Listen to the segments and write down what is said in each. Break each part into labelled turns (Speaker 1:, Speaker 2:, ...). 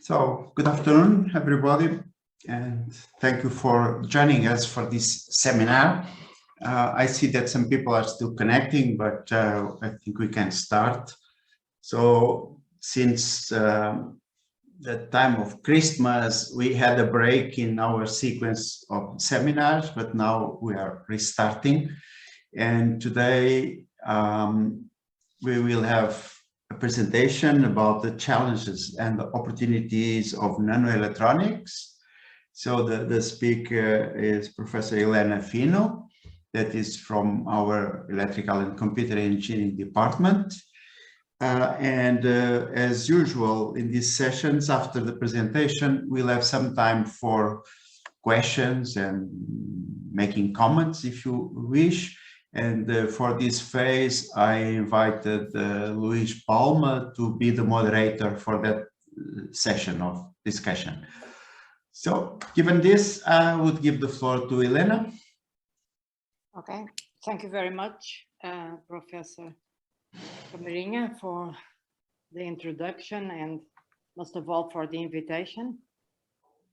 Speaker 1: So, good afternoon, everybody, and thank you for joining us for this seminar. I see that some people are still connecting, but I think we can start. So, since the time of Christmas, we had a break in our sequence of seminars, but now we are restarting. And today we will have a presentation about the challenges and the opportunities of nanoelectronics. So the speaker is Professor Helena Fino, that is from our Electrical and Computer Engineering department. As usual in these sessions, after the presentation, we'll have some time for questions and making comments if you wish. And for this phase, I invited Luis Palma to be the moderator for that session of discussion. So, given this, I would give the floor to Helena.
Speaker 2: Okay, thank you very much, Professor Camarinha, for the introduction and most of all for the invitation.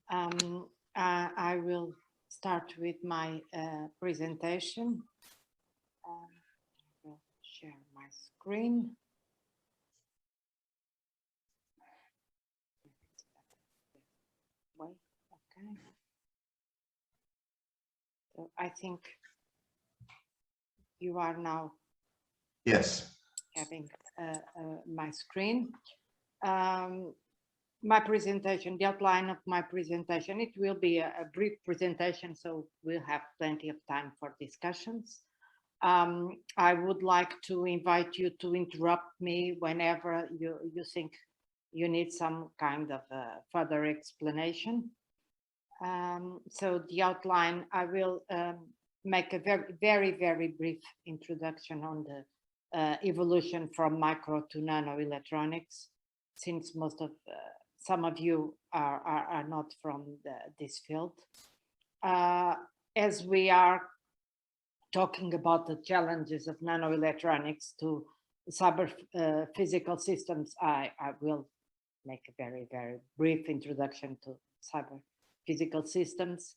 Speaker 2: I will start with my presentation. I will share my screen. Wait, okay. So I think you are now.
Speaker 1: Yes.
Speaker 2: Having my screen. My presentation, the outline of my presentation, it will be a brief presentation, so we'll have plenty of time for discussions. I would like to invite you to interrupt me whenever you think you need some kind of further explanation. So the outline, I will make a very brief introduction on the evolution from micro to nanoelectronics, since some of you are not from this field. As we are talking about the challenges of nanoelectronics to cyber physical systems, I will make a very brief introduction to cyber physical systems,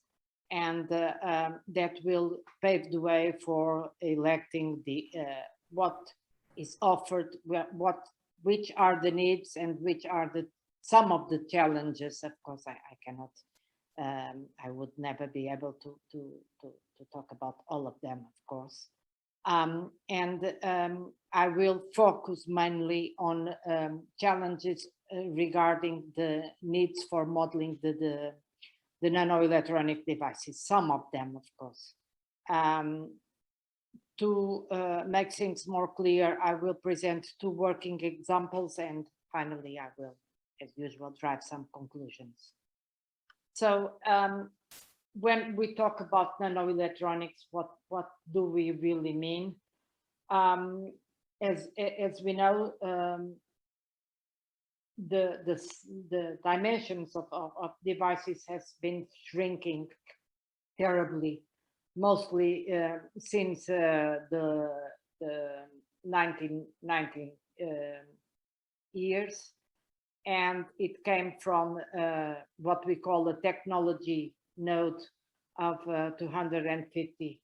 Speaker 2: and that will pave the way for electing the what is offered, which are the needs and which are some of the challenges. Of course, I cannot, I would never be able to talk about all of them, of course. I will focus mainly on challenges regarding the needs for modeling the nanoelectronic devices, some of them, of course. To make things more clear, I will present two working examples, and finally I will, as usual, drive some conclusions. So when we talk about nanoelectronics, what do we really mean? As we know, the dimensions of devices has been shrinking terribly, mostly since the 1990 years, and it came from what we call a technology node of 250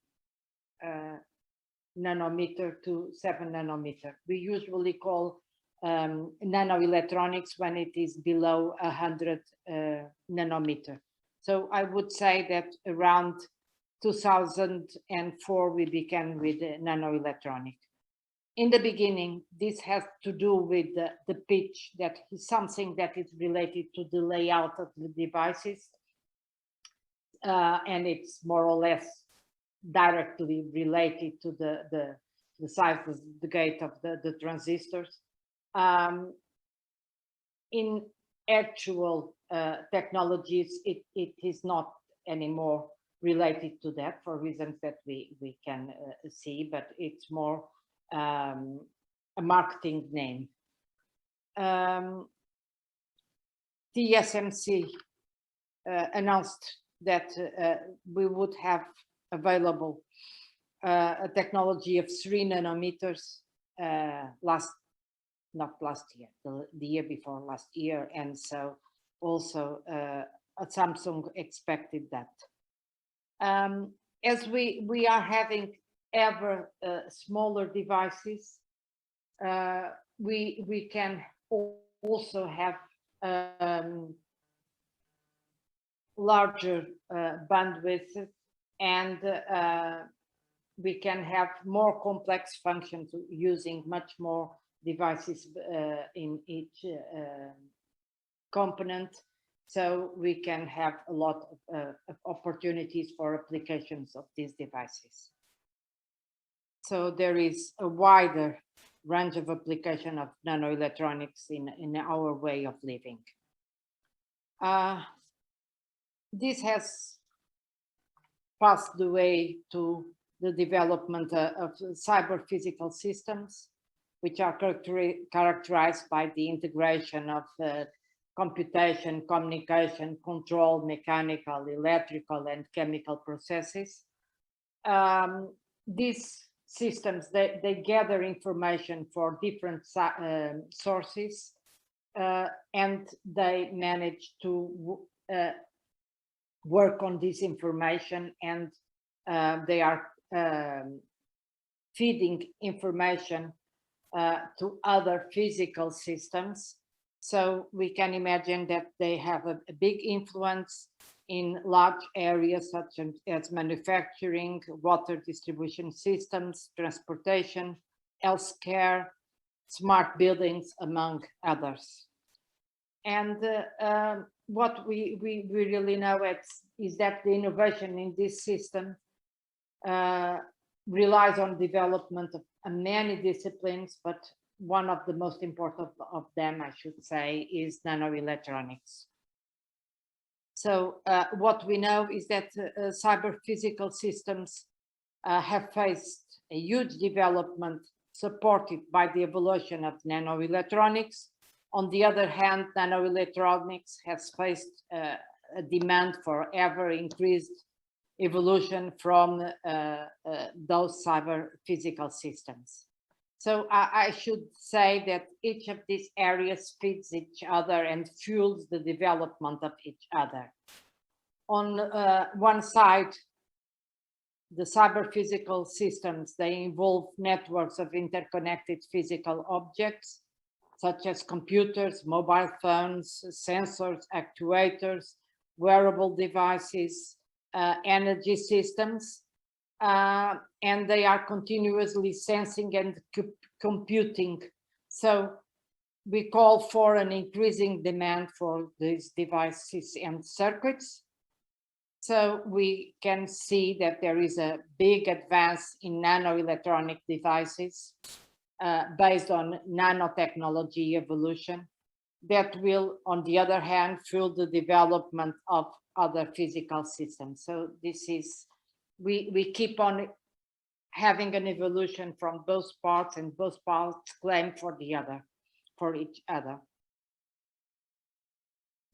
Speaker 2: nanometer to 7 nanometer. We usually call nanoelectronics when it is below 100 nanometer. So I would say that around 2004 we began with nanoelectronic. In the beginning, this has to do with the pitch, that is something that is related to the layout of the devices, and it's more or less directly related to the size of the gate of the transistors. In actual technologies, it is not anymore related to that for reasons that we can see, but it's more a marketing name. TSMC announced that we would have available a technology of 3 nanometers not last year, the year before last year, and so also Samsung expected that. As we are having ever smaller devices, we can also have larger bandwidth, and we can have more complex functions using much more devices in each component. So we can have a lot of opportunities for applications of these devices. So there is a wider range of application of nanoelectronics in our way of living. This has passed the way to the development of cyber physical systems, which are characterized by the integration of computation, communication, control, mechanical, electrical, and chemical processes. These systems, they gather information for different sources, and they manage to work on this information, and they are feeding information to other physical systems. So we can imagine that they have a big influence in large areas such as manufacturing, water distribution systems, transportation, healthcare, smart buildings, among others. And what we really know is that the innovation in this system relies on development of many disciplines, but one of the most important of them, I should say, is nanoelectronics. So what we know is that cyber physical systems have faced a huge development supported by the evolution of nanoelectronics. On the other hand, nanoelectronics has faced a demand for ever increased evolution from those cyber physical systems. So I should say that each of these areas feeds each other and fuels the development of each other. On one side, the cyber physical systems, they involve networks of interconnected physical objects, such as computers, mobile phones, sensors, actuators, wearable devices, energy systems, and they are continuously sensing and computing. So we call for an increasing demand for these devices and circuits. So we can see that there is a big advance in nanoelectronic devices based on nanotechnology evolution that will, on the other hand, fuel the development of other physical systems. So this is, we keep on having an evolution from both parts, and both parts claim for the other, for each other.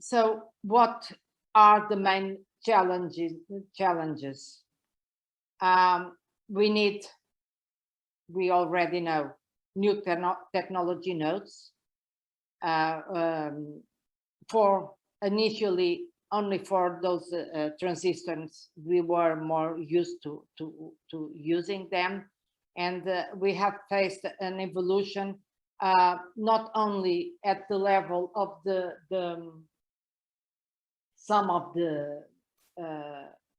Speaker 2: So what are the main challenges? We already know, new technology nodes for initially only for those transistors we were more used to using them, and we have faced an evolution not only at the level of some of the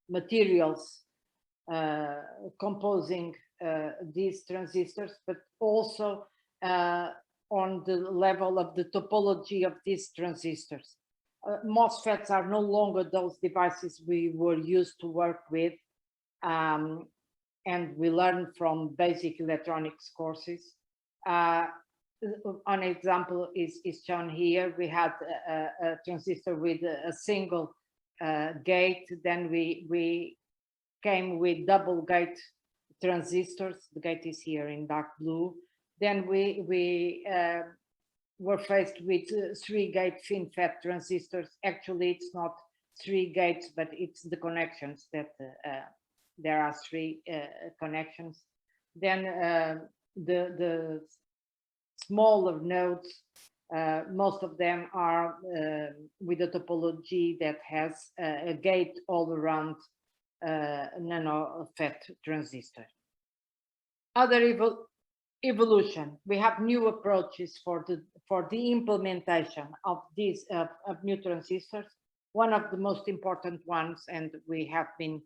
Speaker 2: materials composing these transistors, but also on the level of the topology of these transistors. MOSFETs are no longer those devices we were used to work with, and we learned from basic electronics courses. An example is shown here. We had a transistor with a single gate, then we came with double gate transistors. The gate is here in dark blue. Then we were faced with 3-gate FinFET transistors. Actually, it's not 3 gates, but it's the connections that there are 3 connections. Then the smaller nodes Most of them are with a topology that has a gate all around nano FET transistor. Other evolution, we have new approaches for the implementation of these of new transistors. One of the most important ones, and we have been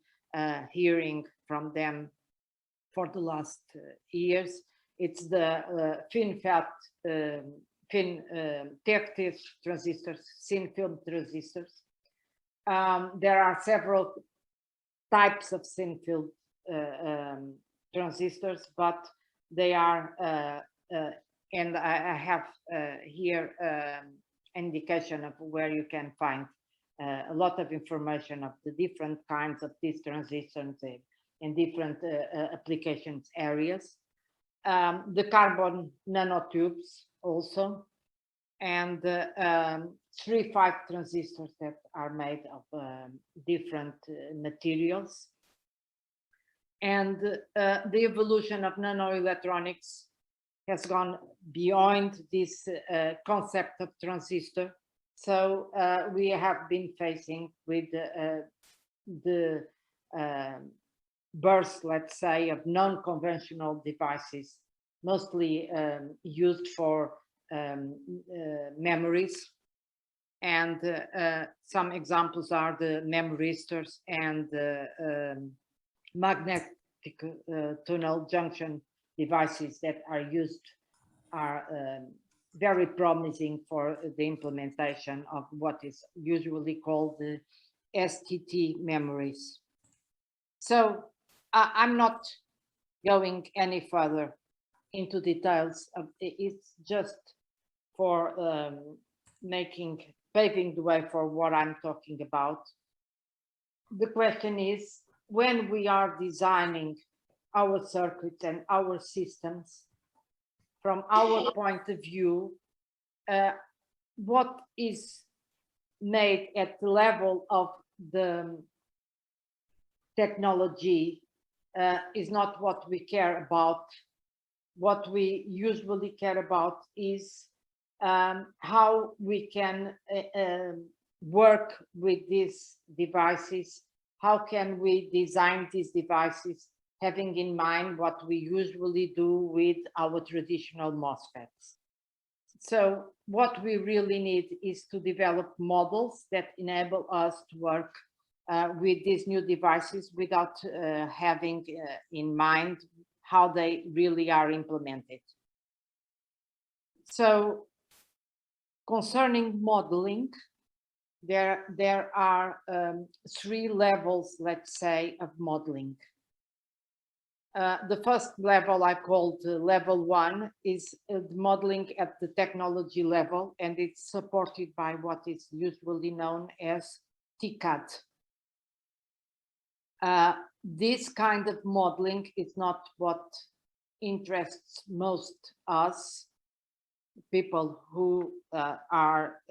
Speaker 2: hearing from them for the last years, it's the TFT transistors, thin film transistors. There are several types of thin film transistors, but they are, and I have here indication of where you can find a lot of information of the different kinds of these transistors in different applications areas. The carbon nanotubes also, and 3-5 transistors that are made of different materials. And the evolution of nanoelectronics has gone beyond this concept of transistor. So we have been facing with the birth, let's say, of non-conventional devices, mostly used for memories. And some examples are the memoristors and magnetic tunnel junction devices that are used, are very promising for the implementation of what is usually called the STT memories. So I'm not going any further into details. It's just for paving the way for what I'm talking about. The question is, when we are designing our circuits and our systems, from our point of view, what is made at the level of the technology is not what we care about. What we usually care about is how we can work with these devices. How can we design these devices, having in mind what we usually do with our traditional MOSFETs? So what we really need is to develop models that enable us to work with these new devices without having in mind how they really are implemented. So concerning modeling, there are 3 levels, let's say, of modeling. The first level I called level 1 is the modeling at the technology level, and it's supported by what is usually known as TCAD. This kind of modeling is not what interests most us, people who are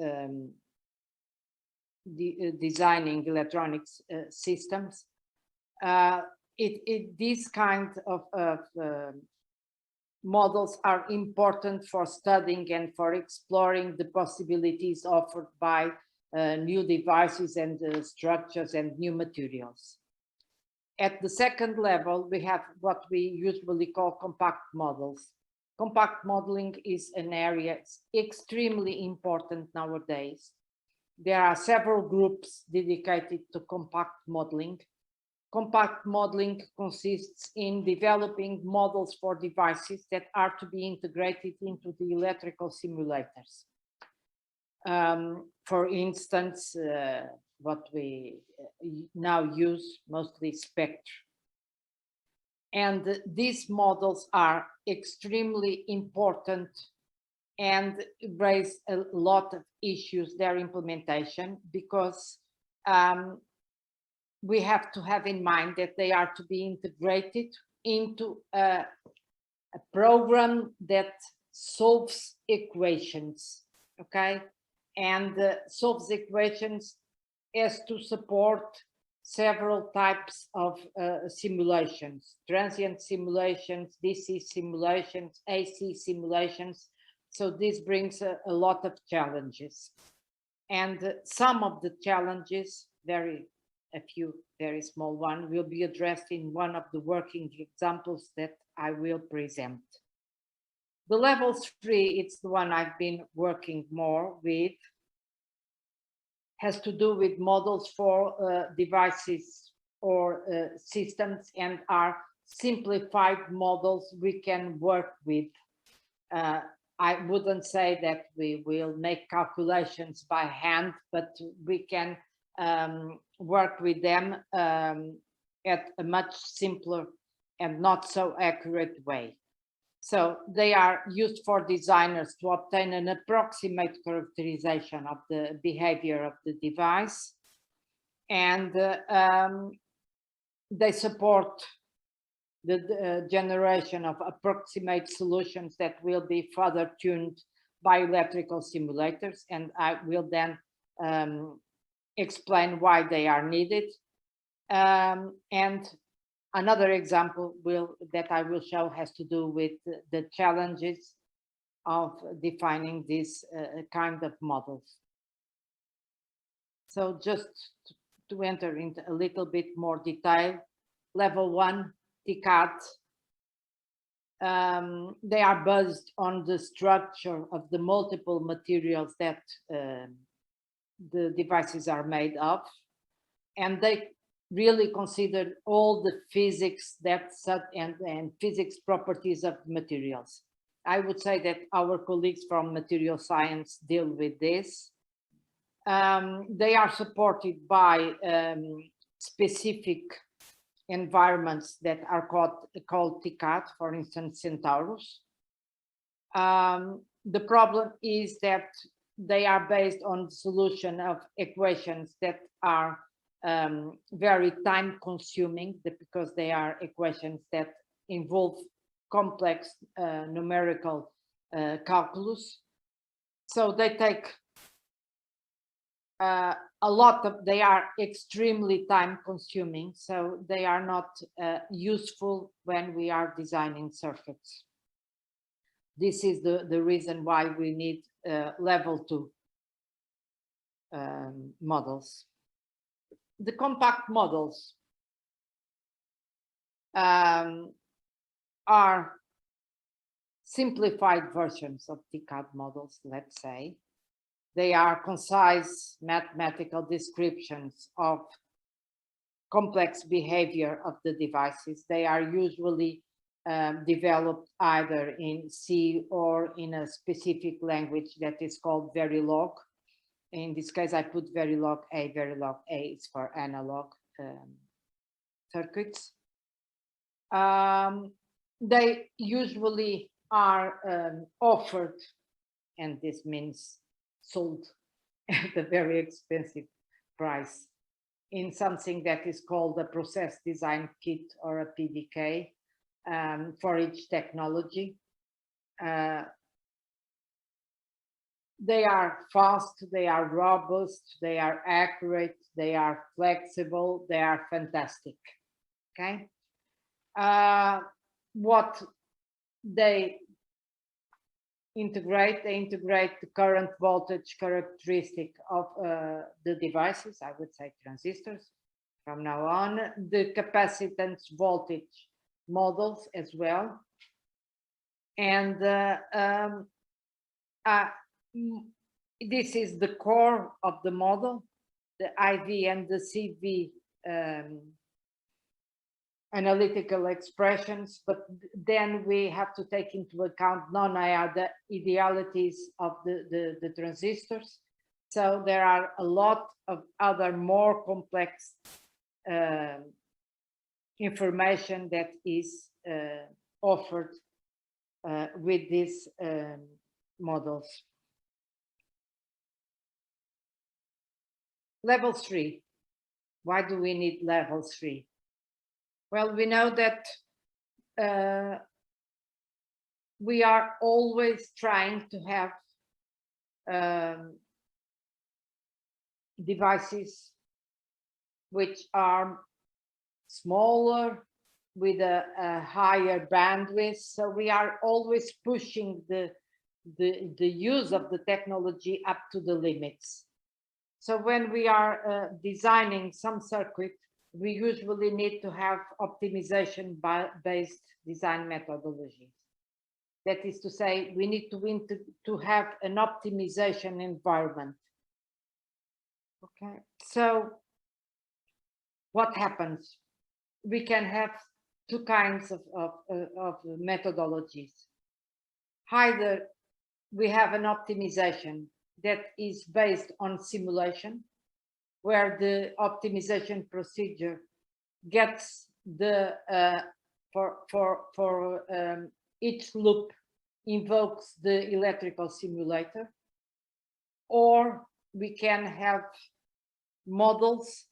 Speaker 2: designing electronics systems. These kind of models are important for studying and for exploring the possibilities offered by new devices and structures and new materials. At the second level, we have what we usually call compact models. Compact modeling is an area extremely important nowadays. There are several groups dedicated to compact modeling. Compact modeling consists in developing models for devices that are to be integrated into the electrical simulators. For instance, what we now use, mostly Spectre. And these models are extremely important and raise a lot of issues, their implementation, because we have to have in mind that they are to be integrated into a program that solves equations, okay? And solves equations as to support several types of simulations, transient simulations, DC simulations, AC simulations. So this brings a lot of challenges. And some of the challenges, a few very small ones, will be addressed in one of the working examples that I will present. The level 3, it's the one I've been working more with, has to do with models for devices or systems, and are simplified models we can work with. I wouldn't say that we will make calculations by hand, but we can work with them at a much simpler and not so accurate way. So they are used for designers to obtain an approximate characterization of the behavior of the device. And they support the generation of approximate solutions that will be further tuned by electrical simulators. And I will then explain why they are needed. And another example that I will show has to do with the challenges of defining this kind of models. So just to enter into a little bit more detail, level 1, TCAD, they are based on the structure of the multiple materials that the devices are made of, and they really consider all the physics and physics properties of materials. I would say that our colleagues from material science deal with this. They are supported by specific environments that are called TCAD, for instance, Centaurus. The problem is that they are based on the solution of equations that are very time consuming, because they are equations that involve complex numerical calculus. So they take they are extremely time consuming, so they are not useful when we are designing circuits. This is the reason why we need level 2 models. The compact models are simplified versions of TCAD models, let's say. They are concise mathematical descriptions of complex behavior of the devices. They are usually developed either in C or in a specific language that is called Verilog. In this case, I put Verilog A. Verilog A is for analog circuits. They usually are offered, and this means sold at a very expensive price, in something that is called a process design kit or a PDK for each technology. They are fast, they are robust, they are accurate, they are flexible, they are fantastic. Okay. What they integrate the current voltage characteristic of the devices, I would say transistors from now on, the capacitance voltage models as well. And this is the core of the model, the IV and the CV analytical expressions, but then we have to take into account non-idealities of the transistors. So there are a lot of other more complex information that is offered with these models. Level 3. Why do we need level 3? Well, we know that we are always trying to have devices which are smaller with a higher bandwidth. So we are always pushing the the use of the technology up to the limits. So when we are designing some circuit, we usually need to have optimization based design methodologies. That is to say, we need to have an optimization environment. Okay, so what happens? We can have two kinds of methodologies. Either we have an optimization that is based on simulation, where the optimization procedure gets the each loop invokes the electrical simulator, or we can have models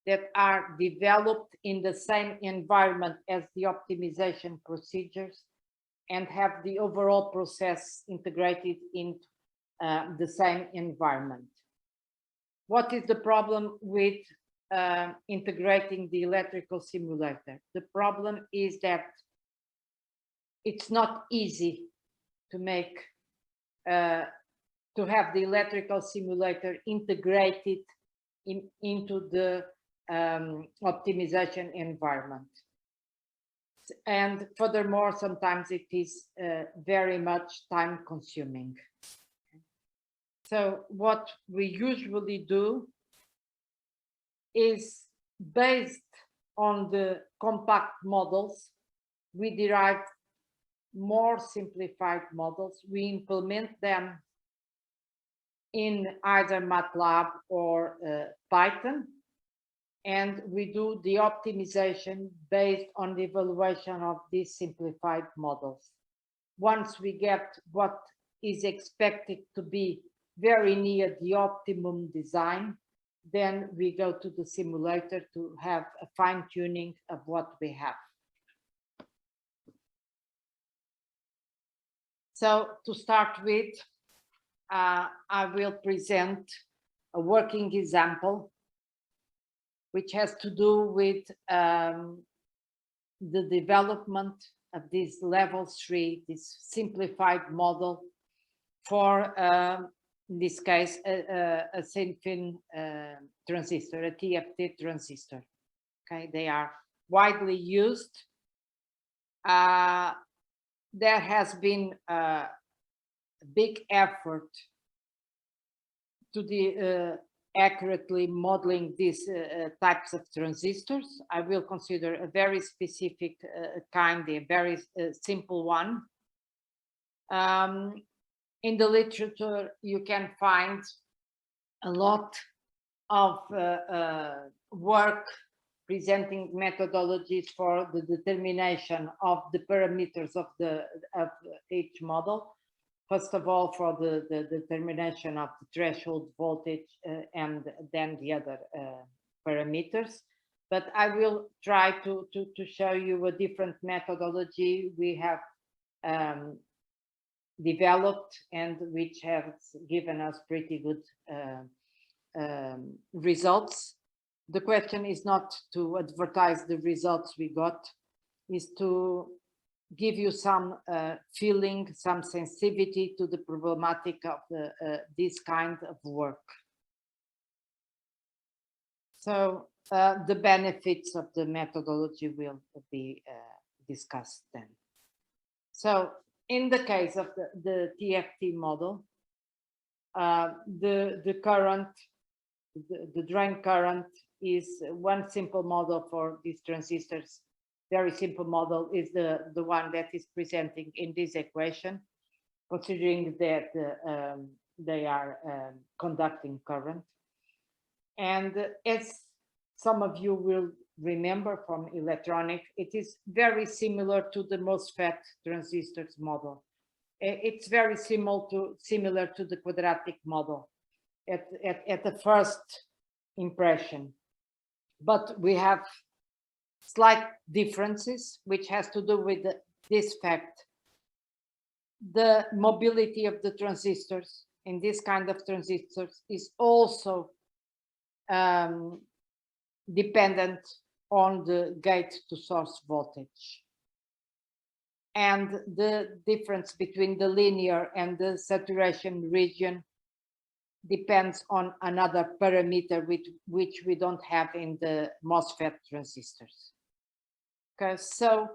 Speaker 2: that are developed in the same environment as the optimization procedures and have the overall process integrated in the same environment. What is the problem with integrating the electrical simulator? The problem is that it's not easy to make to have the electrical simulator integrated into the optimization environment. And furthermore, sometimes it is very much time consuming. So what we usually do is, based on the compact models, we derive more simplified models. We implement them in either MATLAB or Python, and we do the optimization based on the evaluation of these simplified models. Once we get what is expected to be very near the optimum design, then we go to the simulator to have a fine-tuning of what we have. So to start with, I will present a working example which has to do with the development of this level 3, this simplified model for, in this case, a thin transistor, a TFT transistor. Okay, they are widely used. There has been a big effort to accurately modeling these types of transistors. I will consider a very specific kind, a very simple one. In the literature, you can find a lot of work presenting methodologies for the determination of the parameters of each model. First of all, for the determination of the threshold voltage and then the other parameters. But I will try to show you a different methodology we have developed and which has given us pretty good results. The question is not to advertise the results we got, is to give you some feeling, some sensitivity to the problematic of this kind of work. So the benefits of the methodology will be discussed then. So in the case of the TFT model, the current, the drain current is one simple model for these transistors. Very simple model is the one that is presenting in this equation, considering that they are conducting current. And as some of you will remember from electronics, it is very similar to the MOSFET transistors model. It's very similar to the quadratic model at the first impression. But we have slight differences, which has to do with this fact. The mobility of the transistors in this kind of transistors is also dependent on the gate to source voltage. and the difference between the linear and the saturation region depends on another parameter which we don't have in the MOSFET transistors. Okay, so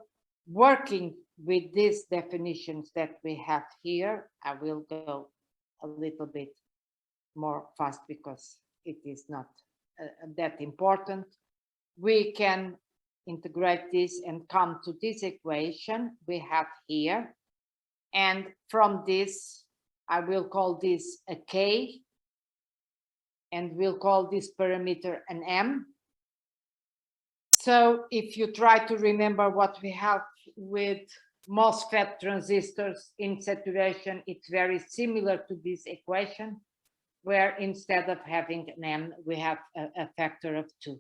Speaker 2: working with these definitions that we have here, I will go a little bit more fast because it is not that important. We can integrate this and come to this equation we have here. And from this, I will call this a K, and we'll call this parameter an M. So if you try to remember what we have with MOSFET transistors in saturation, it's very similar to this equation, where instead of having an M, we have a factor of 2.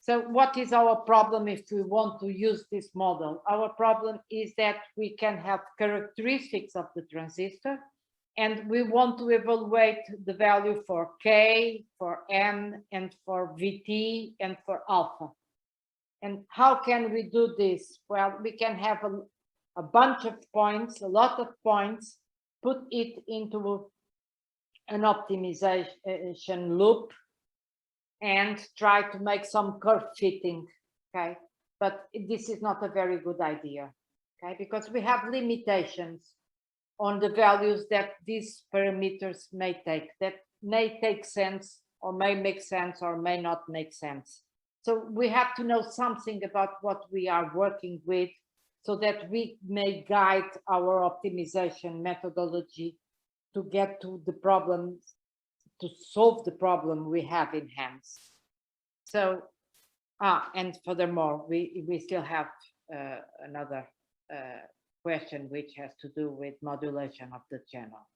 Speaker 2: So what is our problem if we want to use this model? Our problem is that we can have characteristics of the transistor, and we want to evaluate the value for K, for M, and for VT, and for alpha. And how can we do this? Well, we can have a bunch of points, a lot of points, put it into an optimization loop, and try to make some curve fitting, okay? But this is not a very good idea, okay? Because we have limitations on the values that these parameters may take, that may take sense, or may make sense, or may not make sense. So we have to know something about what we are working with so that we may guide our optimization methodology to get to the problems, to solve the problem we have in hands. So, and furthermore, we still have another question which has to do with modulation of the channel.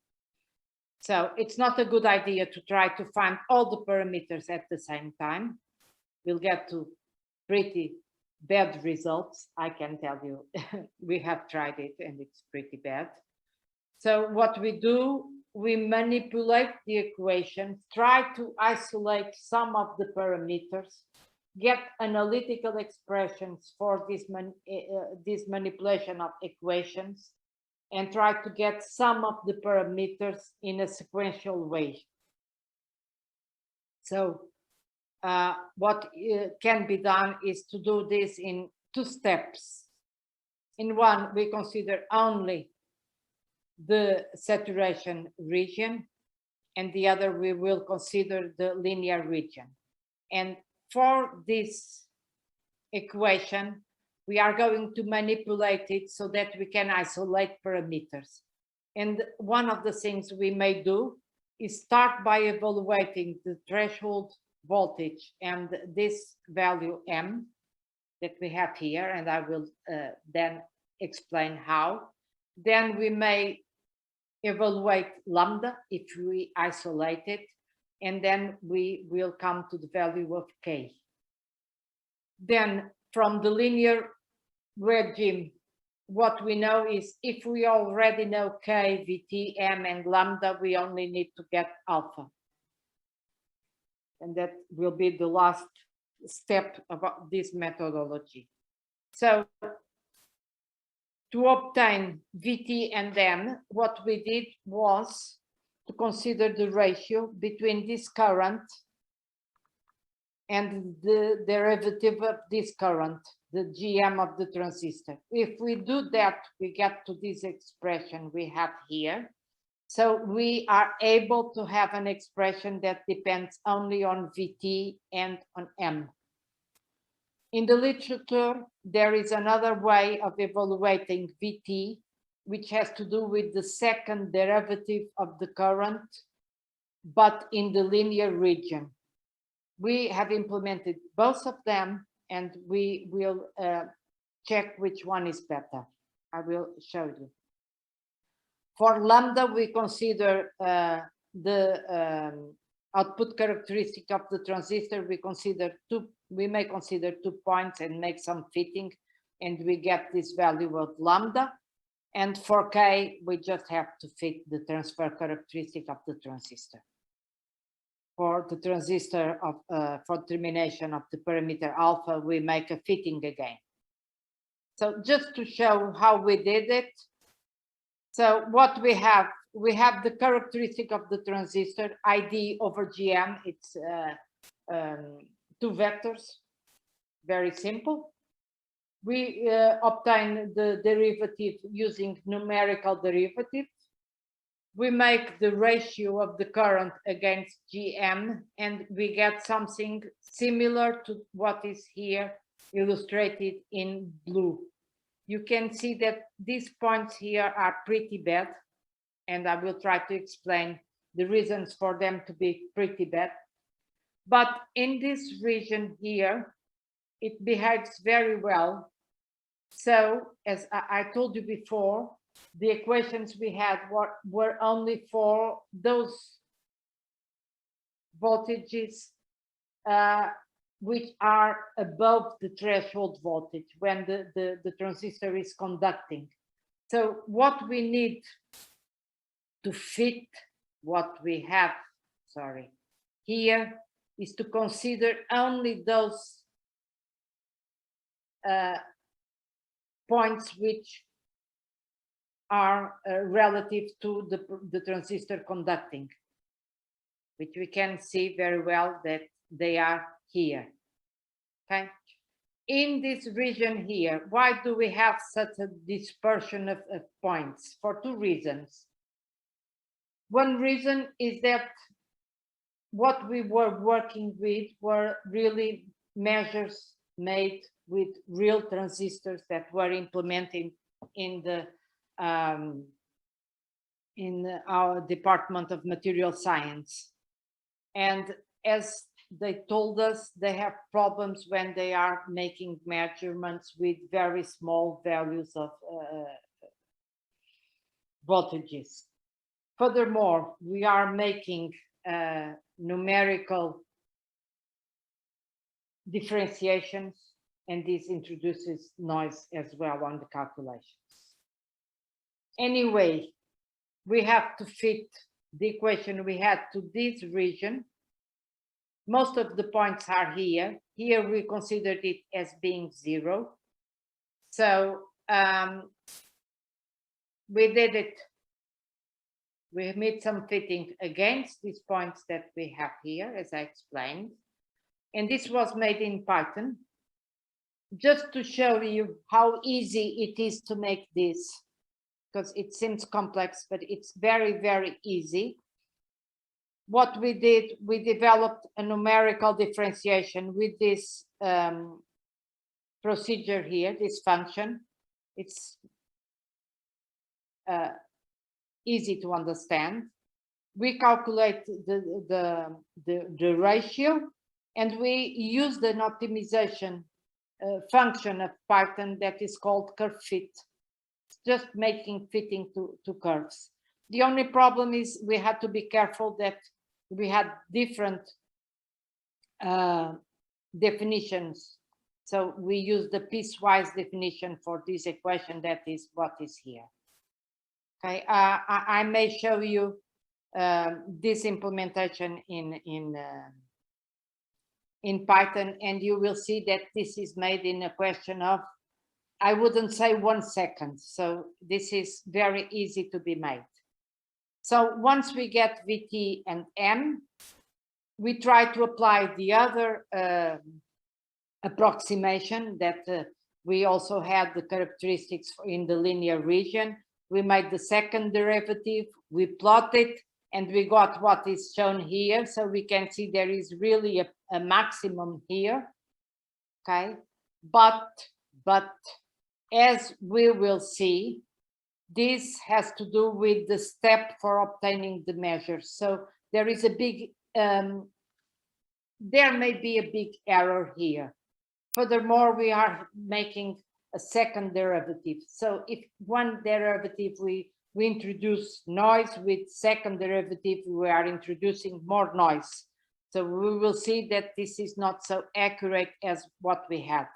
Speaker 2: So it's not a good idea to try to find all the parameters at the same time. We'll get to pretty bad results, I can tell you. We have tried it and it's pretty bad. So what we do, we manipulate the equation, try to isolate some of the parameters, get analytical expressions for this manipulation of equations, and try to get some of the parameters in a sequential way. So what can be done is to do this in 2 steps. In one, we consider only the saturation region, and the other we will consider the linear region. And for this equation, we are going to manipulate it so that we can isolate parameters. And one of the things we may do is start by evaluating the threshold voltage and this value M that we have here, and I will then explain how. Then we may evaluate lambda if we isolate it, and then we will come to the value of K. Then from the linear regime, what we know is if we already know K, VT, M, and lambda, we only need to get alpha. And that will be the last step about this methodology. So to obtain VT and M, what we did was to consider the ratio between this current and the derivative of this current, the GM of the transistor. If we do that, we get to this expression we have here. So we are able to have an expression that depends only on VT and on M. In the literature, there is another way of evaluating VT, which has to do with the second derivative of the current, but in the linear region. We have implemented both of them, and we will check which one is better. I will show you. For lambda, we consider the output characteristic of the transistor. We may consider 2 points and make some fitting, and we get this value of lambda. And for K, we just have to fit the transfer characteristic of the transistor. For the transistor for termination of the parameter alpha, we make a fitting again. So just to show how we did it. So what we have the characteristic of the transistor, ID over GM. It's 2 vectors, very simple. We obtain the derivative using numerical derivative. We make the ratio of the current against GM, and we get something similar to what is here illustrated in blue. You can see that these points here are pretty bad, and I will try to explain the reasons for them to be pretty bad. But in this region here, it behaves very well. So as I told you before, the equations we had were only for those voltages which are above the threshold voltage when the transistor is conducting. So what we need to fit what we have, here is to consider only those points which are relative to the transistor conducting, which we can see very well that they are here. Okay. In this region here, why do we have such a dispersion of points? For 2 reasons. One reason is that what we were working with were really measures made with real transistors that were implemented in our Department of Material Science. And as they told us, they have problems when they are making measurements with very small values of voltages. Furthermore, we are making numerical differentiations, and this introduces noise as well on the calculations. Anyway, we have to fit the equation we had to this region. Most of the points are here. Here we considered it as being 0. So we did it. We made some fitting against these points that we have here, as I explained. And this was made in Python, just to show you how easy it is to make this, because it seems complex, but it's very, very easy. What we did, we developed a numerical differentiation with this procedure here, this function. It's easy to understand. We calculate the ratio, and we use an optimization function of Python that is called curve fit. It's just making fitting to curves. The only problem is we had to be careful that we had different definitions. So we use the piecewise definition for this equation. That is what is here. Okay, I may show you this implementation in Python, and you will see that this is made in a question of, I wouldn't say 1 second. So this is very easy to be made. So once we get VT and M, we try to apply the other approximation that we also had the characteristics in the linear region. We made the second derivative, we plot it, and we got what is shown here. So we can see there is really a maximum here. Okay, but as we will see, this has to do with the step for obtaining the measures. So there is a big, there may be a big error here. Furthermore, we are making a second derivative. So if one derivative, we introduce noise, with second derivative, we are introducing more noise. So we will see that this is not so accurate as what we had.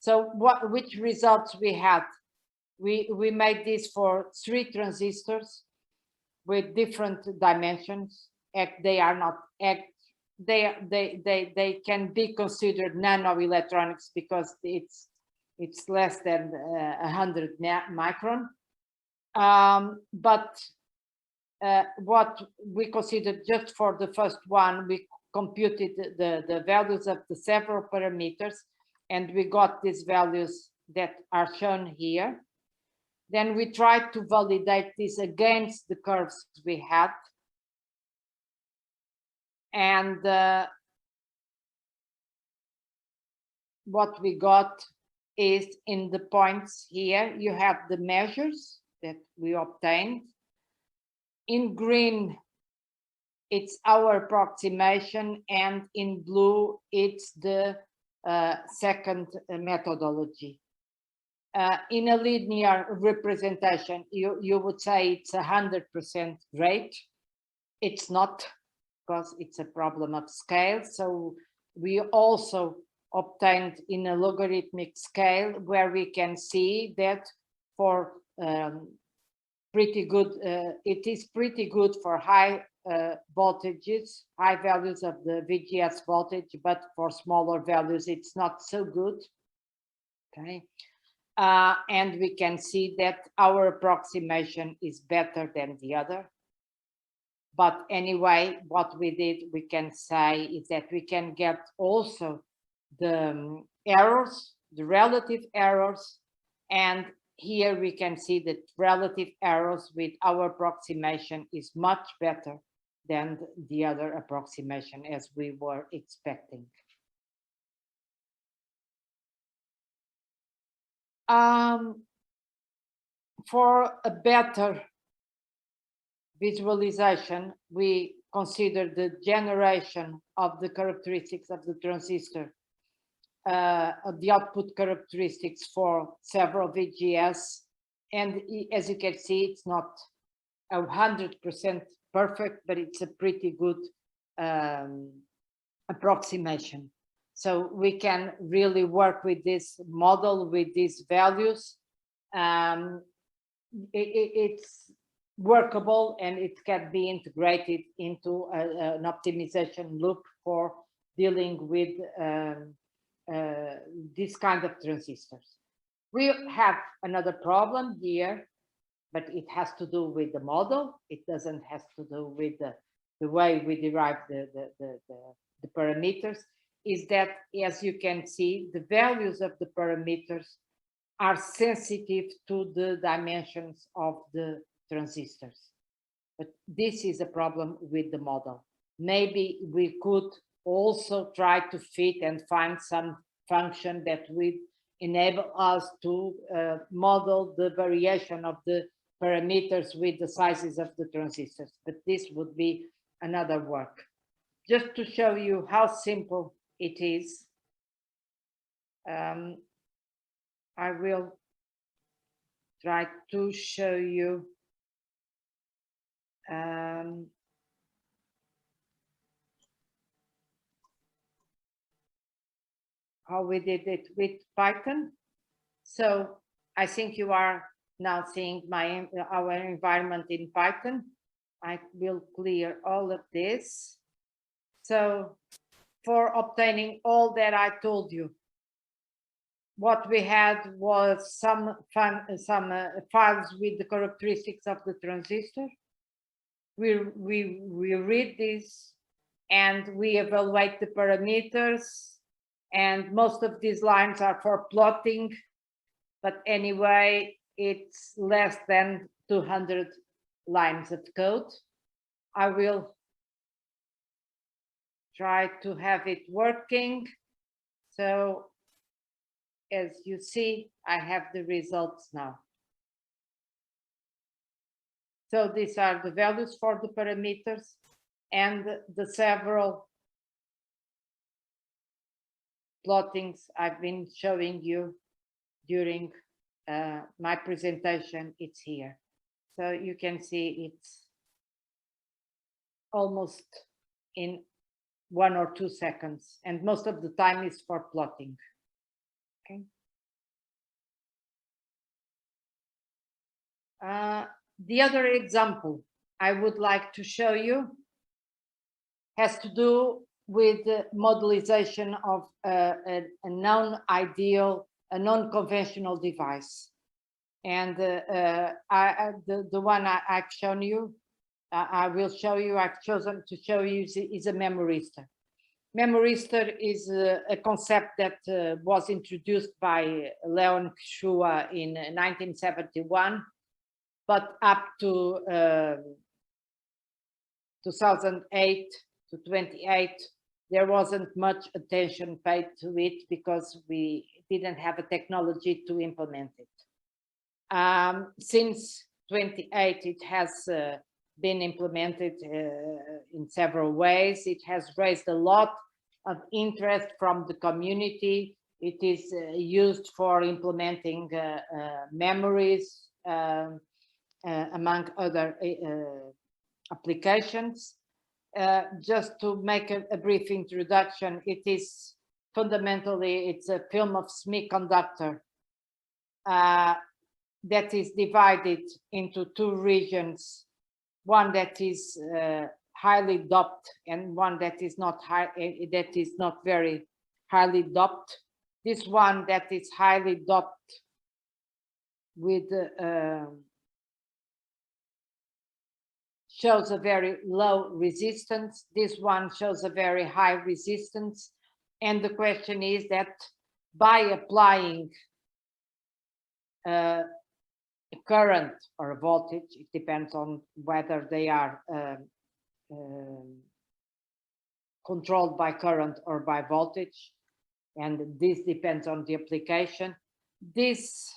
Speaker 2: So which results we had? We made this for 3 transistors with different dimensions. They are not, they can be considered nanoelectronics because it's It's less than 100 micron. But what we considered just for the first one, we computed the values of the several parameters, and we got these values that are shown here. Then we tried to validate this against the curves we had. And what we got is in the points here, you have the measures that we obtained. In green, it's our approximation, and in blue, it's the second methodology. In a linear representation, you would say it's 100% great. It's not, because it's a problem of scale. So we also obtained in a logarithmic scale where we can see that for pretty good, it is pretty good for high voltages, high values of the VGS voltage, but for smaller values, it's not so good. Okay. And we can see that our approximation is better than the other. But anyway, what we did, we can say is that we can get also the errors, the relative errors, and here we can see that relative errors with our approximation is much better than the other approximation as we were expecting. For a better visualization, we consider the generation of the characteristics of the transistor, of the output characteristics for several VGS. And as you can see, it's not 100% perfect, but it's a pretty good approximation. So we can really work with this model, with these values. It's workable, and it can be integrated into an optimization loop for dealing with this kind of transistors. We have another problem here, but it has to do with the model. It doesn't have to do with the way we derive the parameters, is that, as you can see, the values of the parameters are sensitive to the dimensions of the transistors. But this is a problem with the model. Maybe we could also try to fit and find some function that would enable us to model the variation of the parameters with the sizes of the transistors. But this would be another work. Just to show you how simple it is, I will try to show you how we did it with Python. So I think you are now seeing our environment in Python. I will clear all of this. So for obtaining all that I told you, what we had was some files with the characteristics of the transistor. We read this and we evaluate the parameters, and most of these lines are for plotting, but anyway, it's less than 200 lines of code. I will try to have it working. So as you see, I have the results now. So these are the values for the parameters and the several plottings I've been showing you during my presentation. It's here. So you can see it's almost in 1 or 2 seconds, and most of the time is for plotting. Okay. The other example I would like to show you has to do with the modelization of a known ideal a non-conventional device. And the one I've shown you, I will show you, I've chosen to show you is a memristor. Memristor is a concept that was introduced by Leon Schua in 1971, but up to 2008 to 28, there wasn't much attention paid to it because we didn't have a technology to implement it. Since 28, it has been implemented in several ways. It has raised a lot of interest from the community. It is used for implementing memories, among other applications. Just to make a brief introduction, it is fundamentally, it's a film of semiconductor that is divided into two regions, one that is highly doped and one that is not very highly doped. This one that is highly doped with shows a very low resistance. This one shows a very high resistance. And the question is that by applying current or voltage, it depends on whether they are controlled by current or by voltage, and this depends on the application. This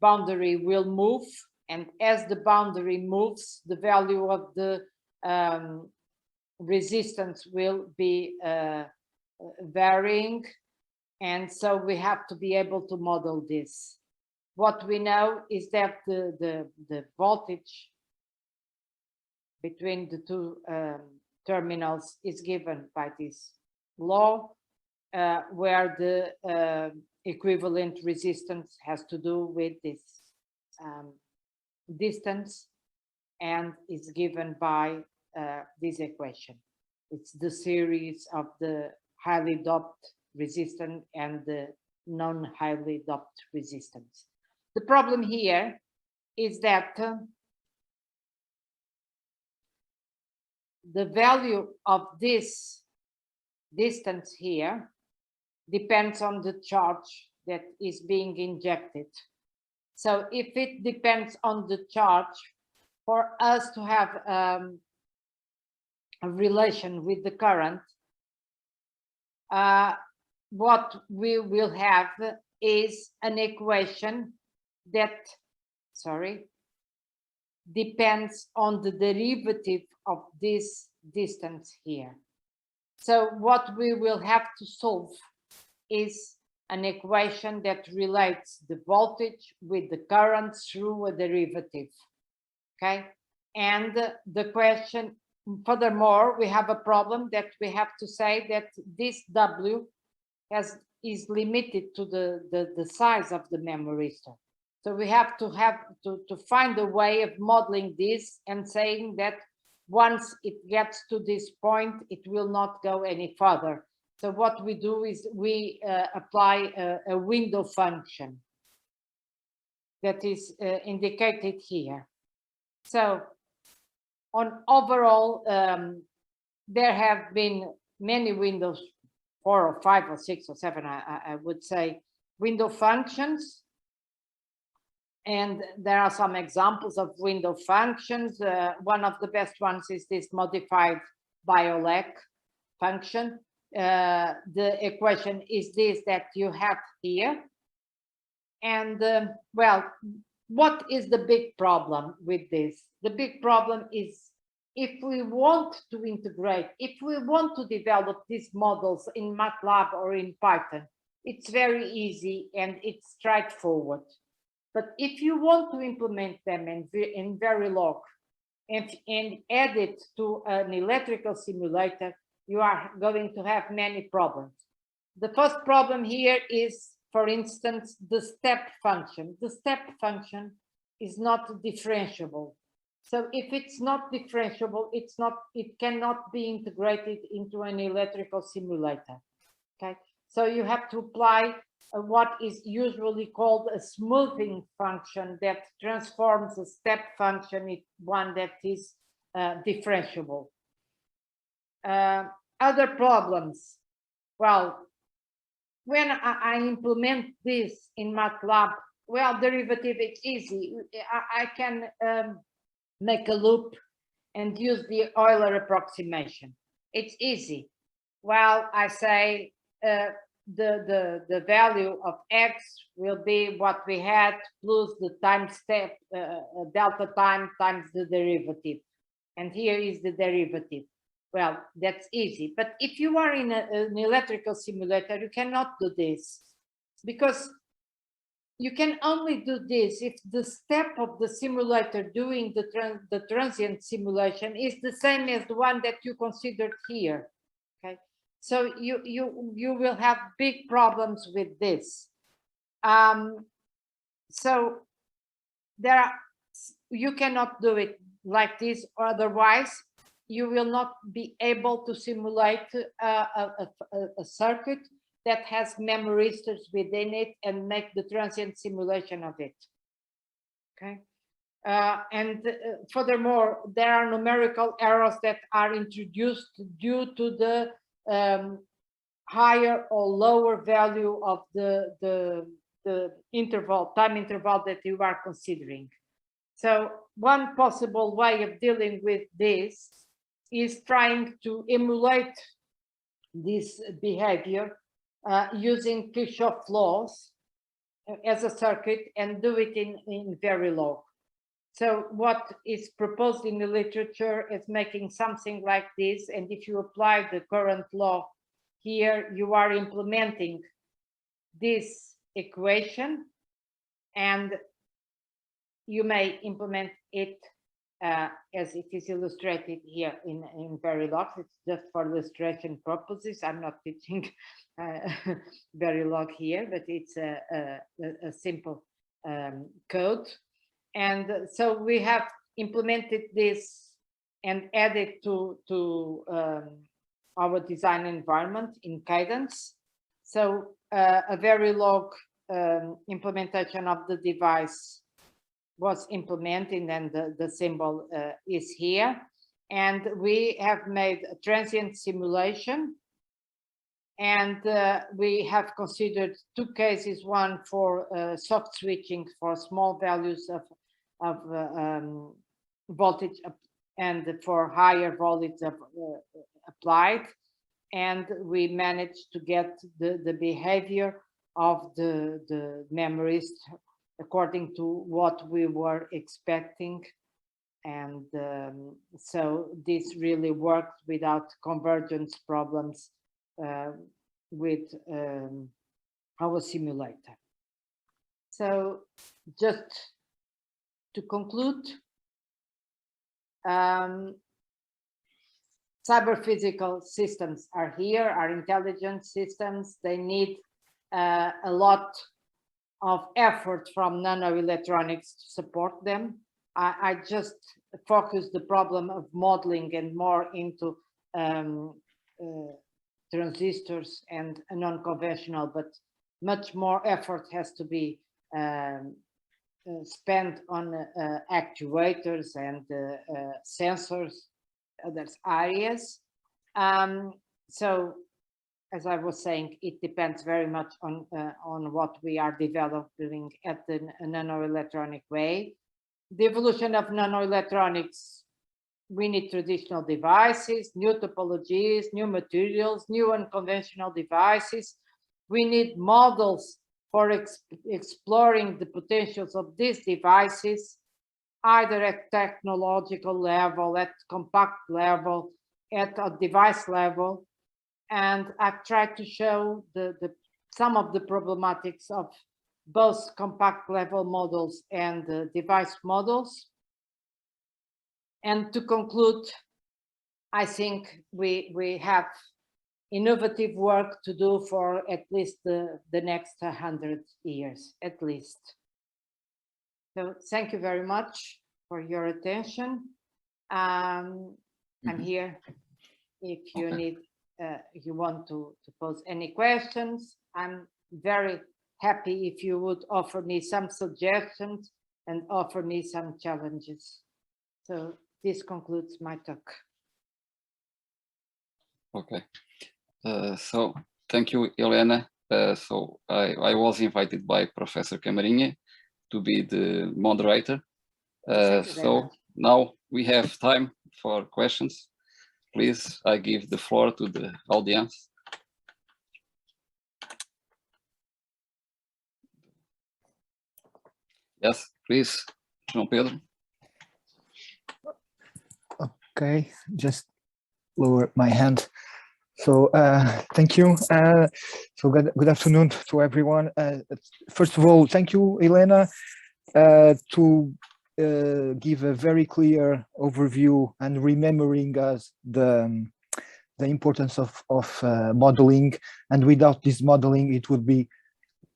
Speaker 2: boundary will move, and as the boundary moves, the value of the resistance will be varying, and so we have to be able to model this. What we know is that the voltage between the two terminals is given by this law, where the equivalent resistance has to do with this distance, and is given by this equation. It's the series of the highly doped resistance and the non-highly doped resistance. The problem here is that the value of this distance here depends on the charge that is being injected. So if it depends on the charge, for us to have a relation with the current, what we will have is an equation that, depends on the derivative of this distance here. So what we will have to solve is an equation that relates the voltage with the current through a derivative, okay? And the question, furthermore, we have a problem that we have to say that this W is limited to the size of the memristor. So we have to find a way of modeling this and saying that once it gets to this point, it will not go any further. So what we do is we apply a window function that is indicated here. So on overall, there have been many windows, 4 or 5 or 6 or 7, I would say, window functions. And there are some examples of window functions. One of the best ones is this modified Biolek function. The equation is this that you have here. And well, what is the big problem with this? The big problem is if we want to integrate, if we want to develop these models in MATLAB or in Python, it's very easy and it's straightforward. But if you want to implement them in Verilog and add it to an electrical simulator, you are going to have many problems. The first problem here is, for instance, the step function. The step function is not differentiable. So if it's not differentiable, it cannot be integrated into an electrical simulator. Okay. So you have to apply what is usually called a smoothing function that transforms a step function into one that is differentiable. Other problems. Well, when I implement this in MATLAB, well, derivative, it's easy. I can make a loop and use the Euler approximation. It's easy. Well, I say the value of x will be what we had plus the time step delta time times the derivative, and here is the derivative. Well, that's easy. But if you are in an electrical simulator, you cannot do this, because you can only do this if the step of the simulator doing the transient simulation is the same as the one that you considered here. Okay, so you will have big problems with this. So you cannot do it like this, or otherwise you will not be able to simulate a circuit that has memoristors within it and make the transient simulation of it. Okay. Furthermore, there are numerical errors that are introduced due to the higher or lower value of the time interval that you are considering. So one possible way of dealing with this is trying to emulate this behavior using Kirchhoff laws as a circuit and do it in Verilog. So what is proposed in the literature is making something like this, and if you apply the current law here, you are implementing this equation, and you may implement it as it is illustrated here in Verilog. It's just for illustration purposes. I'm not teaching Verilog here, but it's a simple code. And so we have implemented this and added to our design environment in Cadence. So a Verilog implementation of the device was implemented, and the symbol is here. And we have made a transient simulation, and we have considered two cases, one for soft switching for small values of voltage and for higher voltage applied, and we managed to get the behavior of the memorist according to what we were expecting. And so this really worked without convergence problems with our simulator. So just to conclude, cyber physical systems are here, are intelligent systems. They need a lot of effort from nanoelectronics to support them. I just focus the problem of modeling and more into transistors and non-conventional, but much more effort has to be spent on actuators and sensors, other areas. So, as I was saying, it depends very much on what we are developing at the nanoelectronic way. The evolution of nanoelectronics, we need traditional devices, new topologies, new materials, new unconventional devices. We need models for exploring the potentials of these devices, either at technological level, at compact level, at a device level. And I've tried to show some of the problematics of both compact level models and device models. And to conclude, I think we have innovative work to do for at least the next 100 years, at least. So thank you very much for your attention. I'm here if you need you want to pose any questions. I'm very happy if you would offer me some suggestions and offer me some challenges. So this concludes my talk.
Speaker 3: Okay. So thank you, Helena. So I was invited by Professor Camarinha to be the moderator. So now we have time for questions. Please, I give the floor to the audience. Yes, please, João Pedro.
Speaker 4: Okay, just lower my hand. So thank you. So good afternoon to everyone. First of all, thank you, Helena, to give a very clear overview and remembering us the importance of modeling. And without this modeling, it would be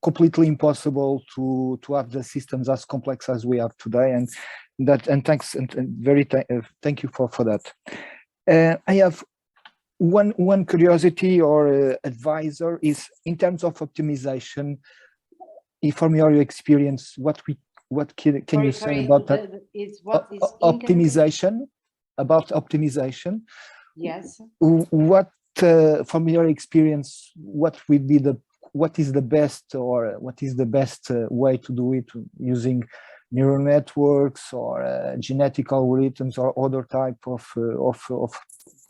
Speaker 4: completely impossible to have the systems as complex as we have today. And thanks and thank you for that. I have one curiosity or advisor is in terms of optimization. From your experience, what can you say about that? Optimization? About optimization.
Speaker 2: Yes.
Speaker 4: What from your experience, what is the best way to do it using neural networks or genetic algorithms or other type of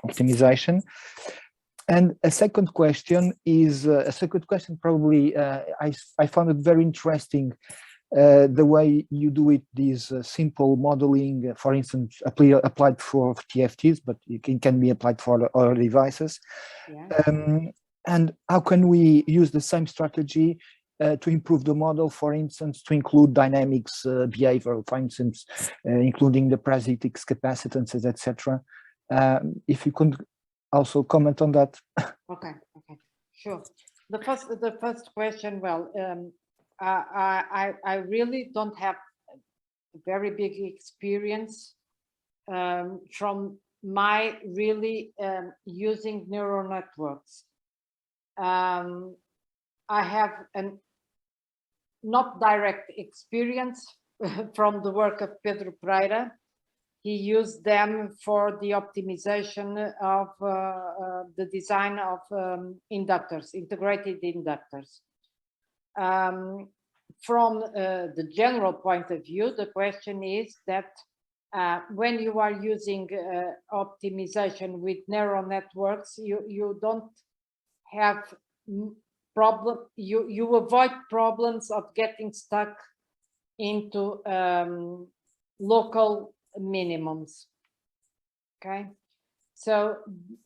Speaker 4: optimization? And a second question is probably I found it very interesting the way you do it, this simple modeling, for instance, applied for TFTs, but it can be applied for other devices. Yeah. And how can we use the same strategy to improve the model, for instance, to include dynamics behavior, for instance, including the parasitics, capacitances, etc. If you could also comment on that.
Speaker 2: Okay, sure. The first question, well, I really don't have a very big experience from my really using neural networks. I have an not direct experience from the work of Pedro Pereira. He used them for the optimization of the design of inductors, integrated inductors. From the general point of view, the question is that when you are using optimization with neural networks, you don't have you avoid problems of getting stuck into local minimums. Okay, so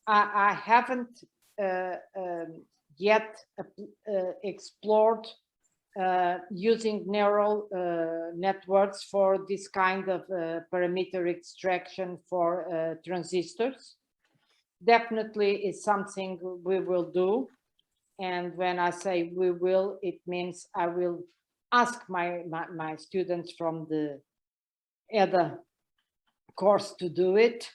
Speaker 2: I haven't yet explored using neural networks for this kind of parameter extraction for transistors. Definitely is something we will do. And when I say we will, it means I will ask my students from the other course to do it,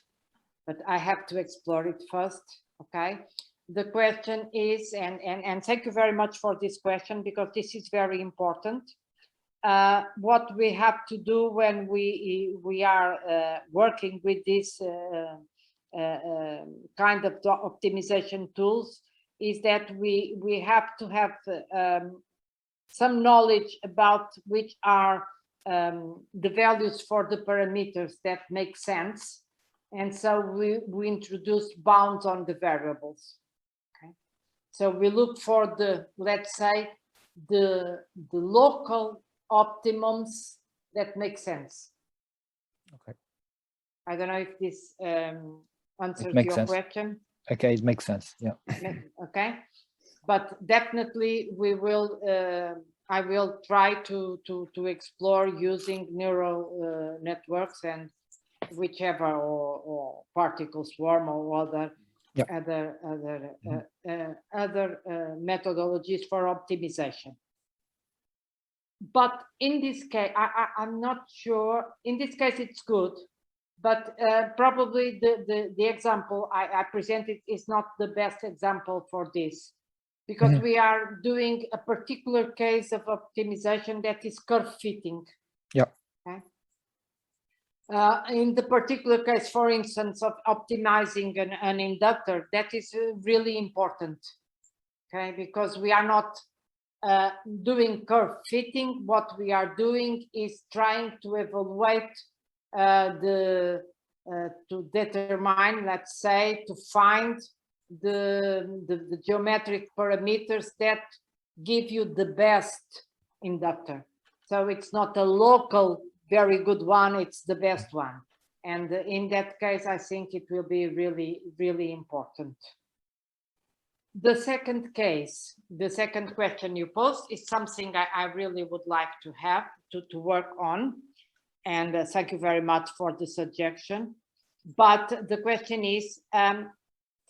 Speaker 2: but I have to explore it first. Okay. The question is, and thank you very much for this question, because this is very important. What we have to do when we are working with this kind of optimization tools is that we have to have some knowledge about which are the values for the parameters that make sense. And so we introduce bounds on the variables. Okay. So we look for the, let's say, the local optimums that make sense.
Speaker 4: Okay.
Speaker 2: I don't know if this answers your question.
Speaker 4: Okay, it makes sense. Yeah.
Speaker 2: Okay, but definitely we will. I will try to explore using neural networks and whichever or particle swarm or other methodologies for optimization. But in this case, I'm not sure. In this case, it's good But probably the example I presented is not the best example for this, because we are doing a particular case of optimization that is curve fitting.
Speaker 4: Yeah.
Speaker 2: Okay. In the particular case, for instance, of optimizing an inductor, that is really important. Okay, because we are not doing curve fitting. What we are doing is trying to evaluate to determine, let's say, to find the geometric parameters that give you the best inductor. So it's not a local very good one, it's the best one. And in that case, I think it will be really, really important. The second case, the second question you posed is something I really would like to have to work on. And thank you very much for the suggestion. But the question is,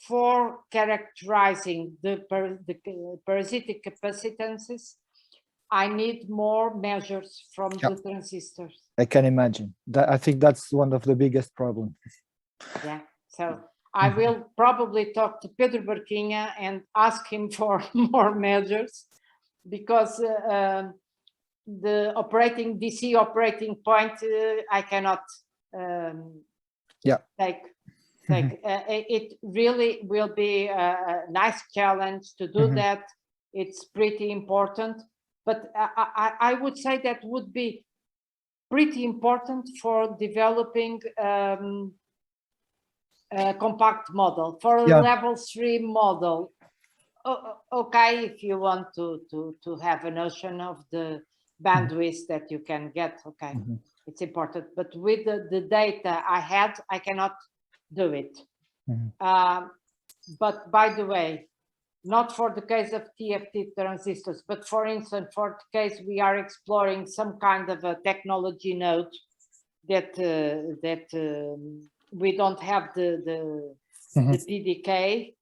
Speaker 2: for characterizing the parasitic capacitances, I need more measures from the transistors.
Speaker 4: I can imagine that. I think that's one of the biggest problems. Yeah.
Speaker 2: So I will probably talk to Pedro Barquinha and ask him for more measures, because the DC operating point, I cannot take. It really will be a nice challenge to do that. It's pretty important, but I would say that would be pretty important for developing a compact model, for a level 3 model. Okay, if you want to have a notion of the bandwidth that you can get, okay, it's important. But with the data I had, I cannot do it. But by the way, not for the case of TFT transistors, but for instance, for the case we are exploring some kind of a technology node that we don't have the PDK.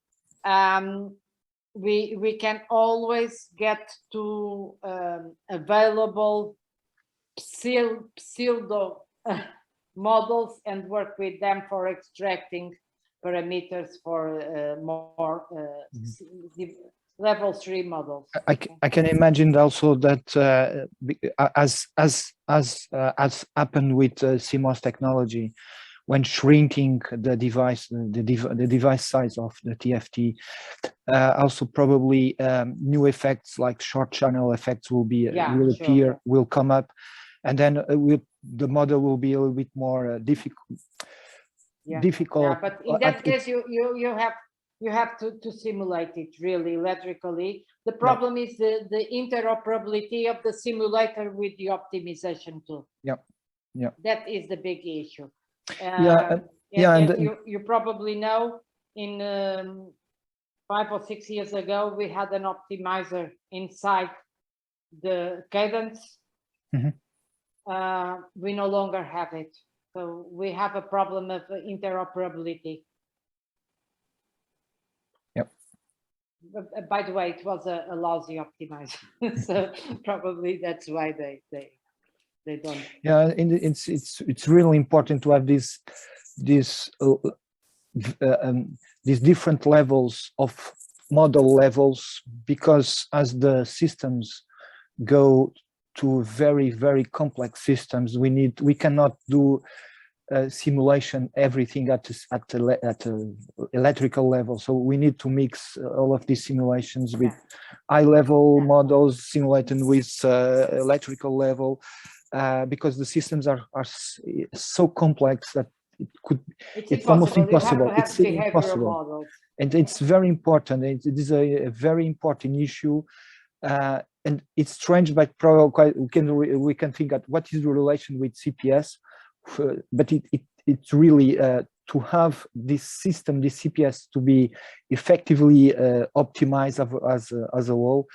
Speaker 2: We can always get to available pseudo models and work with them for extracting parameters for more level 3 models.
Speaker 4: I can imagine also that as happened with CMOS technology, when shrinking the device, the device size of the TFT, also probably new effects like short channel effects will be will appear, will come up, and then the model will be a little bit more difficult.
Speaker 2: Yeah, but in that case, you have to simulate it really electrically. The problem is the interoperability of the simulator with the optimization tool. That is the big issue. You probably know, in 5 or 6 years ago, we had an optimizer inside the cadence. We no longer have it. So we have a problem of interoperability. By the way, it was a lousy optimizer. So probably that's why they don't.
Speaker 4: Yeah, and it's really important to have these different levels of model levels, because as the systems go to very, very complex systems, we cannot do simulation everything at electrical level. So we need to mix all of these simulations with high level models simulated with electrical level, because the systems are so complex that it's almost impossible. It's impossible, and it's very important. It is a very important issue. And it's strange, but probably we can think at what is the relation with CPS, but it's really to have this system, this CPS, to be effectively optimized as a whole.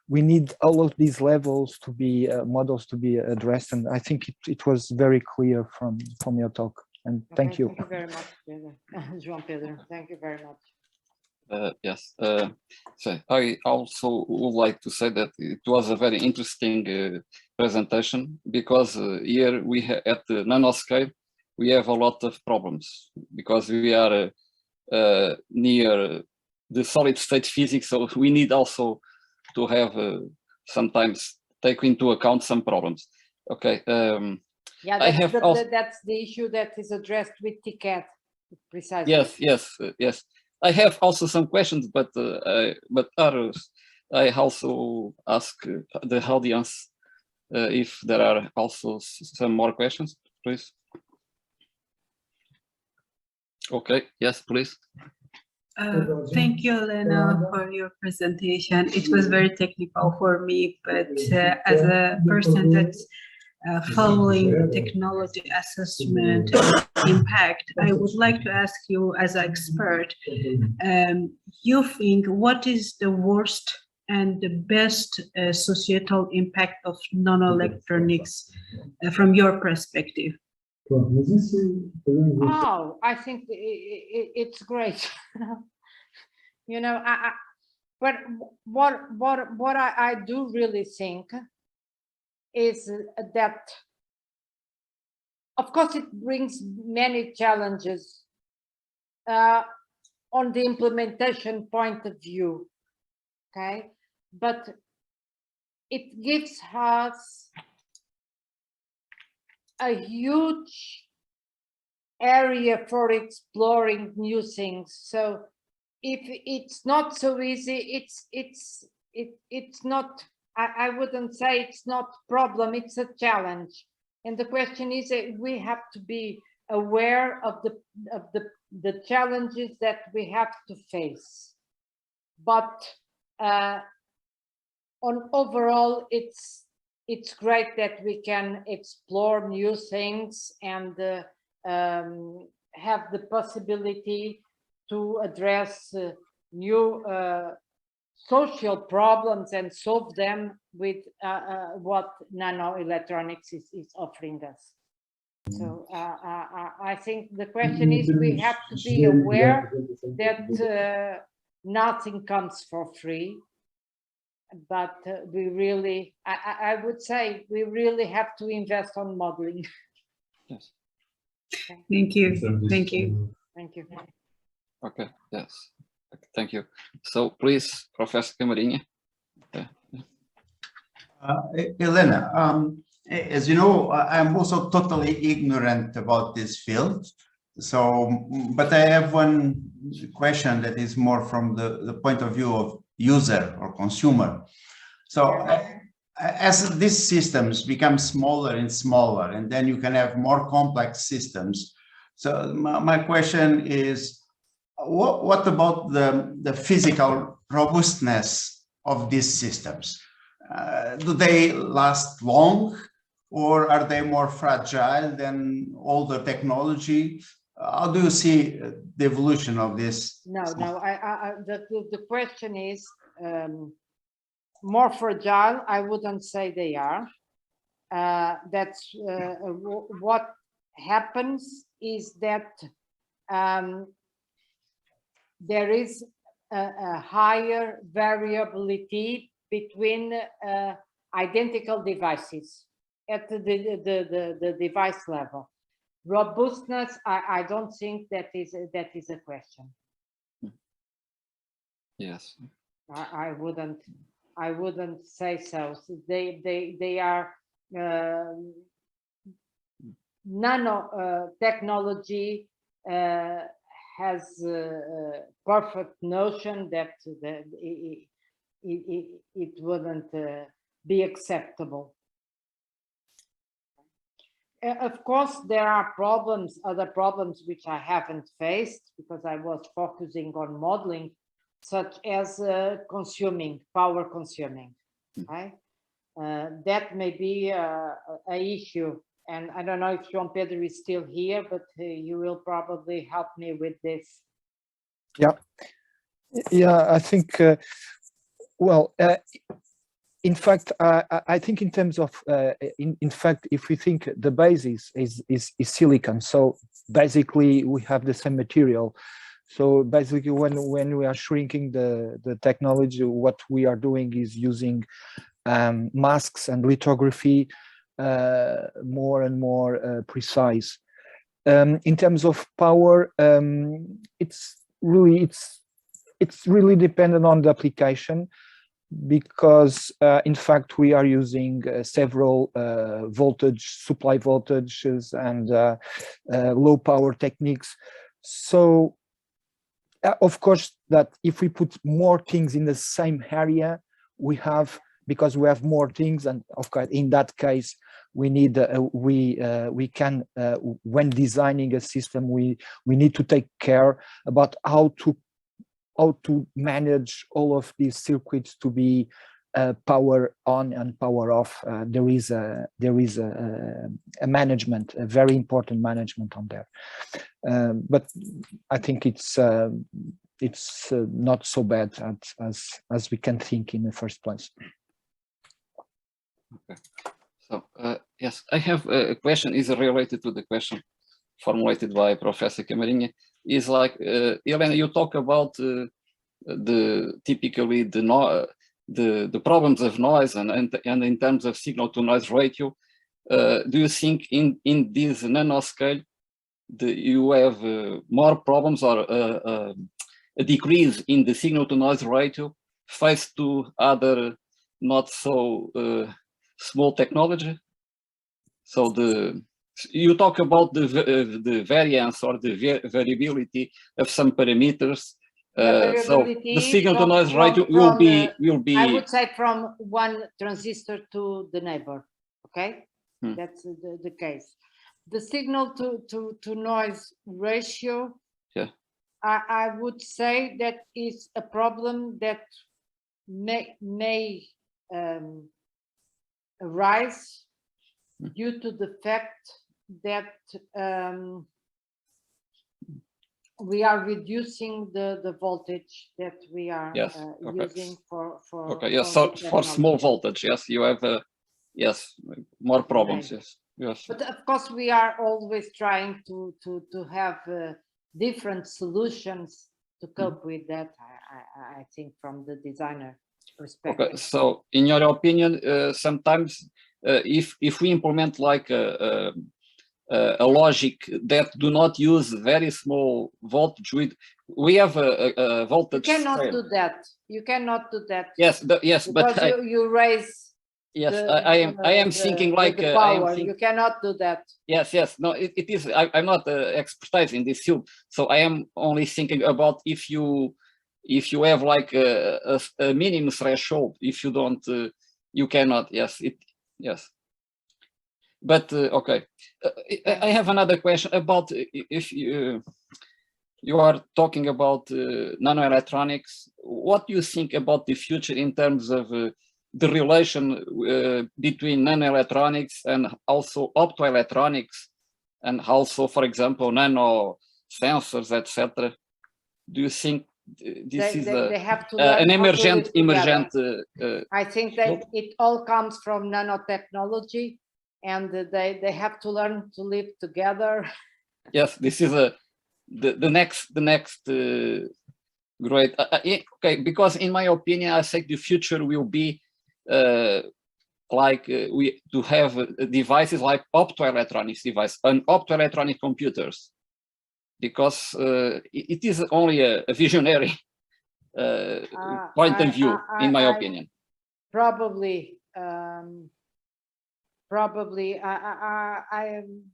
Speaker 4: We need all of these levels to be models to be addressed, and I think it was very clear from your talk. And thank you.
Speaker 2: Thank you very much, Pedro. João Pedro. Thank you very much.
Speaker 3: Yes, so I also would like to say that it was a very interesting presentation, because here we at the nanoscale we have a lot of problems because we are near the solid state physics, so we need also to have sometimes take into account some problems. Okay.
Speaker 2: Yeah, that's the issue that is addressed with TCAD, precisely.
Speaker 3: Yes. I have also some questions, but others, I also ask the audience if there are also some more questions, please. Okay, yes, please.
Speaker 5: Thank you, Helena, for your presentation. It was very technical for me, but as a person that's following technology assessment impact, I would like to ask you as an expert, you think what is the worst and the best societal impact of nanoelectronics from your perspective?
Speaker 2: Oh, I think it's great. You know, but what I do really think is that, of course, it brings many challenges on the implementation point of view, okay? But it gives us a huge area for exploring new things. So if it's not so easy, it's not, I wouldn't say it's not a problem, it's a challenge. And the question is that we have to be aware of the challenges that we have to face. But on overall, it's great that we can explore new things and have the possibility to address new social problems and solve them with what nanoelectronics is offering us. So I think the question is, we have to be aware that nothing comes for free, but we really, I would say, we really have to invest on modeling.
Speaker 3: Yes.
Speaker 2: Okay.
Speaker 5: Thank you. Thank you.
Speaker 2: Thank you.
Speaker 3: Okay, yes. Thank you. So please, Professor Camarinha. Okay.
Speaker 1: Helena, as you know, I'm also totally ignorant about this field. So, but I have one question that is more from the point of view of user or consumer. So as these systems become smaller and smaller, and then you can have more complex systems. So my question is, what about the physical robustness of these systems? Do they last long, or are they more fragile than older technology? How do you see the evolution of this?
Speaker 2: No, the question is more fragile. I wouldn't say they are. That's what happens is that there is a higher variability between identical devices at the device level. Robustness, I don't think that is a question.
Speaker 3: Yes.
Speaker 2: I wouldn't say so. So they are nano technology has a perfect notion that it wouldn't be acceptable. Of course, there are problems, other problems which I haven't faced because I was focusing on modeling, such as power consuming. Right? That may be a issue. And I don't know if João Pedro is still here, but you will probably help me with this.
Speaker 4: Yeah, I think, in fact, I think in terms of, in fact, if we think the basis is silicon, so basically we have the same material. So basically when we are shrinking the technology, what we are doing is using masks and lithography more and more precise. In terms of power, it's really dependent on the application, because in fact we are using several supply voltages and low power techniques. So of course that if we put more things in the same area, because we have more things, and of course in that case we need we can when designing a system we need to take care about how to manage all of these circuits to be power on and power off. There is a management, a very important management on there. But I think it's not so bad as we can think in the first place.
Speaker 3: Okay. So yes, I have a question is related to the question formulated by Professor Camarinha. Is like Helena, you talk about typically the problems of noise and in terms of signal to noise ratio. Do you think in this nanoscale you have more problems or a decrease in the signal to noise ratio faced to other not so small technology? So you talk about the variance or the variability of some parameters. So the signal to noise ratio will be.
Speaker 2: I would say from one transistor to the neighbor. Okay, that's the case. The signal to noise ratio.
Speaker 3: Yeah.
Speaker 2: I would say that is a problem that may arise due to the fact that we are reducing the voltage that we are using for
Speaker 3: okay, yes, so for small voltage, yes, you have yes, more problems.
Speaker 2: Right.
Speaker 3: Yes.
Speaker 2: But of course we are always trying to have different solutions to cope with that. I think from the designer perspective.
Speaker 3: Okay, so in your opinion, sometimes if we implement like a logic that do not use very small voltage, we have a voltage.
Speaker 2: You cannot
Speaker 3: scale.
Speaker 2: do that. You cannot do that.
Speaker 3: Yes, yes,
Speaker 2: because
Speaker 3: but
Speaker 2: you raise.
Speaker 3: Yes, I am thinking like
Speaker 2: the power. You cannot do that.
Speaker 3: Yes. No, it is. I'm not expertise in this field, so I am only thinking about if you have like a minimum threshold. If you don't, you cannot. Yes, yes. But okay, I have another question about if you are talking about nanoelectronics. What do you think about the future in terms of the relation between nanoelectronics and also optoelectronics, and also, for example, nano sensors, etc.? Do you think this is an emergent?
Speaker 2: I think that it all comes from nanotechnology, and they have to learn to live together.
Speaker 3: Yes, this is the next great. Okay, because in my opinion, I think the future will be like we to have devices like optoelectronics device and optoelectronic computers, because it is only a visionary point of view, in my opinion.
Speaker 2: Probably,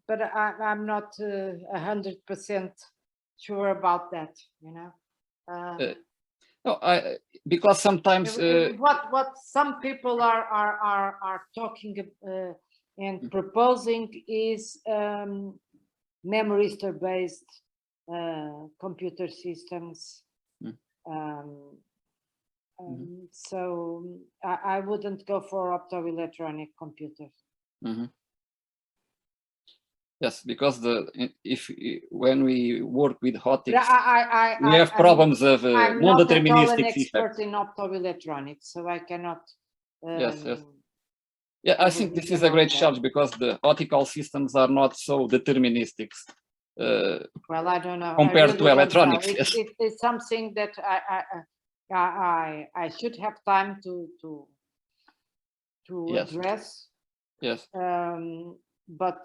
Speaker 2: but I'm not 100% sure about that. You know.
Speaker 3: No, because sometimes
Speaker 2: what some people are talking and proposing is memoristor-based computer systems. So I wouldn't go for optoelectronic computers.
Speaker 3: Yes, because when we work with optics, we have problems of non-deterministic effects.
Speaker 2: I'm not an expert in optoelectronics, so I cannot.
Speaker 3: Yes. Yeah, I think this is a great challenge because the optical systems are not so deterministic.
Speaker 2: Well, I don't know.
Speaker 3: Compared to electronics,
Speaker 2: it's something that I should have time to
Speaker 3: yes.
Speaker 2: address.
Speaker 3: Yes.
Speaker 2: But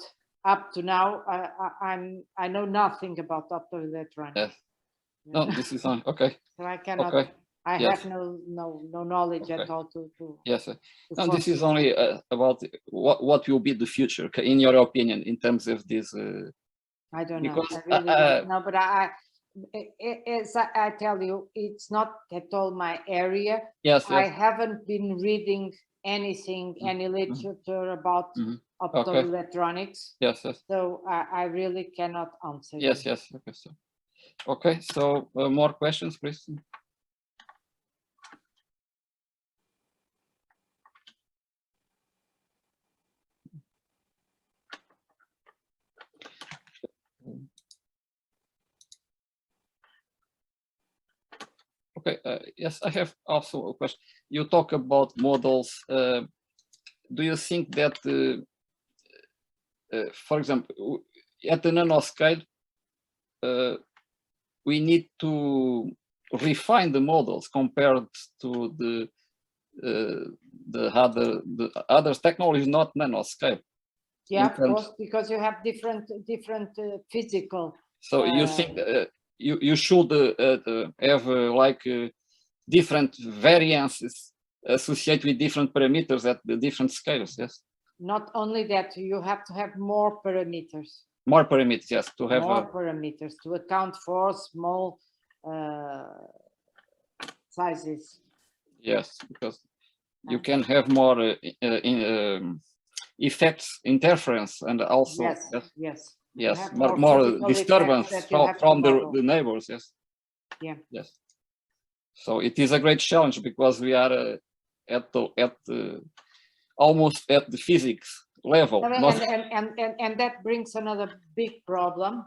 Speaker 2: up to now, I know nothing about optoelectronics.
Speaker 3: Yes. No, this is on. Okay.
Speaker 2: So I cannot.
Speaker 3: Okay.
Speaker 2: I
Speaker 3: Yes.
Speaker 2: have no knowledge at
Speaker 3: Okay.
Speaker 2: all to
Speaker 3: Yes.
Speaker 2: to
Speaker 3: No, this is
Speaker 2: foresee.
Speaker 3: only about what will be the future, okay, in your opinion, in terms of this.
Speaker 2: I don't know.
Speaker 3: Because,
Speaker 2: I really don't know. But as I tell you, it's not at all my area.
Speaker 3: Yes.
Speaker 2: I
Speaker 3: Yes.
Speaker 2: haven't been reading anything, any literature about optoelectronics.
Speaker 3: Yes. Yes.
Speaker 2: So I really cannot answer.
Speaker 3: Yes.
Speaker 2: you.
Speaker 3: Yes. Okay. So, okay. So more questions, please. Okay, yes, I have also a question. You talk about models. Do you think that, for example, at the nanoscale, we need to refine the models compared to the other technologies, not nanoscale?
Speaker 2: Yeah, of course, because you have different physical.
Speaker 3: So you think you should have like different variances associated with different parameters at the different scales, yes?
Speaker 2: Not only that, you have to have more parameters.
Speaker 3: More parameters, yes, to have
Speaker 2: more parameters to account for small sizes.
Speaker 3: Yes, because you can have more effects, interference, and also yes, more disturbance from the neighbors. Yes.
Speaker 2: Yeah.
Speaker 3: Yes. So it is a great challenge because we are almost at the physics level.
Speaker 2: And that brings another big problem.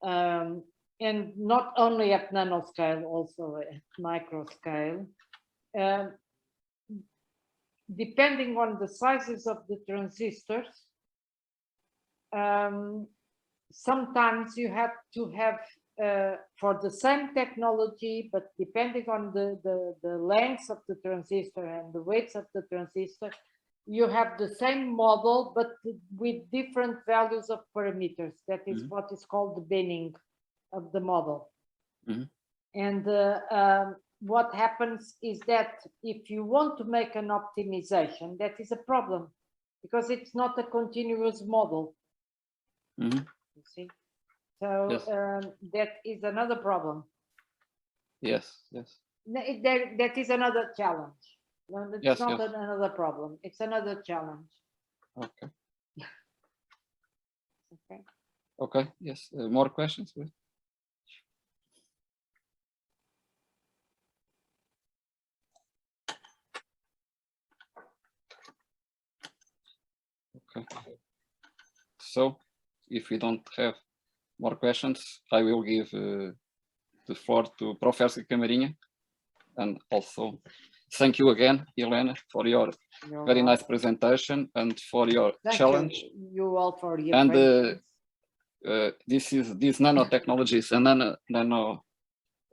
Speaker 2: And not only at nanoscale, also at microscale. Depending on the sizes of the transistors, sometimes you have to have for the same technology, but depending on the length of the transistor and the weights of the transistor, you have the same model, but with different values of parameters. That is what is called the binning of the model. And what happens is that if you want to make an optimization, that is a problem because it's not a continuous model. You see? So that is another problem.
Speaker 3: Yes, yes.
Speaker 2: That is another challenge. No, it's not another problem. It's another challenge.
Speaker 3: Okay.
Speaker 2: Okay.
Speaker 3: Okay. Yes. More questions, please. Okay. So, if we don't have more questions, I will give the floor to Professor Camarinha, and also thank you again, Helena, for your very nice presentation and for your challenge.
Speaker 2: You all for your
Speaker 3: and these nanotechnologies and nano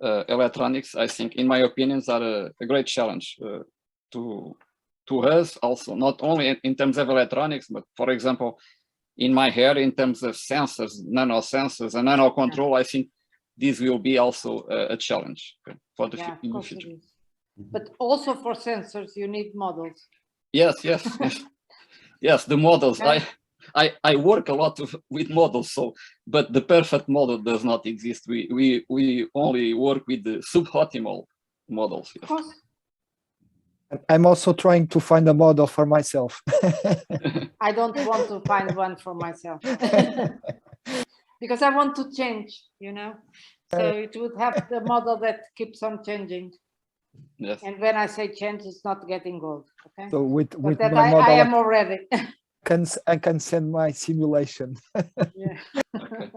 Speaker 3: electronics, I think, in my opinions, are a great challenge to us also, not only in terms of electronics, but for example, in my hair, in terms of sensors, nano sensors and nano control, I think this will be also a challenge for the future.
Speaker 2: But also for sensors, you need models.
Speaker 3: Yes, yes, yes. Yes, the models. I work a lot with models, but the perfect model does not exist. We only work with the suboptimal models. Yes.
Speaker 2: Of course.
Speaker 4: I'm also trying to find a model for myself.
Speaker 2: I don't want to find one for myself because I want to change, you know. So it would have the model that keeps on changing.
Speaker 3: Yes.
Speaker 2: And when I say change, it's not getting old. Okay.
Speaker 4: So with
Speaker 2: that
Speaker 4: my model,
Speaker 2: I am already.
Speaker 4: I can send my simulation.
Speaker 2: Yeah.
Speaker 3: Okay.